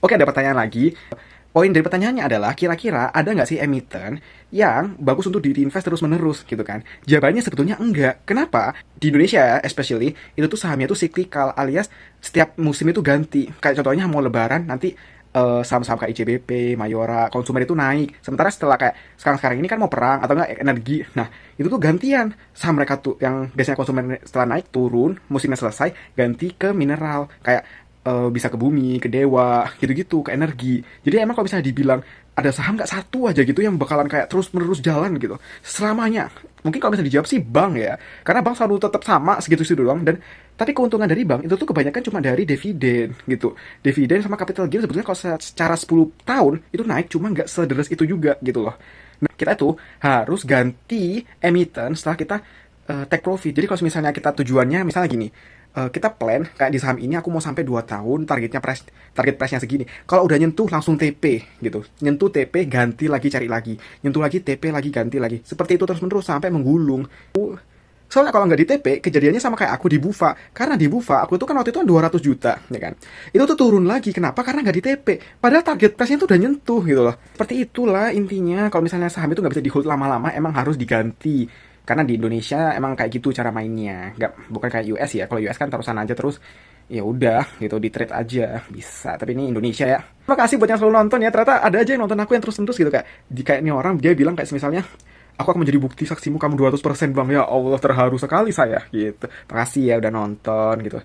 Oke, ada pertanyaan lagi. Poin dari pertanyaannya adalah, kira-kira ada nggak sih emiten yang bagus untuk diinvest terus-menerus gitu kan? Jawabannya sebetulnya enggak. Kenapa? Di Indonesia especially, itu tuh sahamnya tuh cyclical, alias setiap musim itu ganti. Kayak contohnya mau lebaran, nanti saham-saham kayak ICBP, Mayora, konsumer itu naik. Sementara setelah kayak sekarang-sekarang ini kan mau perang atau enggak energi. Nah, itu tuh gantian. Saham mereka tuh yang biasanya konsumer setelah naik turun, musimnya selesai, ganti ke mineral. Kayak bisa ke bumi, ke dewa, gitu-gitu, ke energi. Jadi emang kalau misalnya dibilang ada saham nggak satu aja gitu yang bakalan kayak terus-menerus jalan gitu selamanya. Mungkin kalau misalnya dijawab sih bank ya, karena bank selalu tetap sama segitu-segitu doang. Dan tapi keuntungan dari bank itu tuh kebanyakan cuma dari dividen gitu. Dividen sama capital gain sebetulnya kalau secara 10 tahun itu naik, cuma nggak sederes itu juga gitu loh. Nah, kita tuh harus ganti emiten setelah kita take profit. Jadi kalau misalnya kita tujuannya misalnya gini, kita plan kayak di saham ini aku mau sampai 2 tahun, target price-nya segini. Kalau udah nyentuh langsung TP gitu. Nyentuh TP ganti lagi, cari lagi. Nyentuh lagi TP lagi, ganti lagi. Seperti itu terus-menerus sampai menggulung. Soalnya kalau nggak di TP, kejadiannya sama kayak aku di Bufa. Karena di Bufa, aku tuh kan waktu itu kan 200 juta, ya kan. Itu tuh turun lagi. Kenapa? Karena nggak di TP. Padahal target price-nya tuh udah nyentuh gitu loh. Seperti itulah intinya. Kalau misalnya saham itu nggak bisa di-hold lama-lama, emang harus diganti. Karena di Indonesia emang kayak gitu cara mainnya. Nggak, bukan kayak US ya. Kalau US kan terusan aja terus, ya udah gitu, di trade aja bisa. Tapi ini Indonesia ya. Terima kasih buat yang selalu nonton ya. Ternyata ada aja yang nonton aku yang terus-terus gitu, kayak di kayak ini orang dia bilang kayak misalnya, aku akan menjadi bukti saksimu kamu 200% bang. Ya Allah, terharu sekali saya gitu. Makasih ya udah nonton gitu.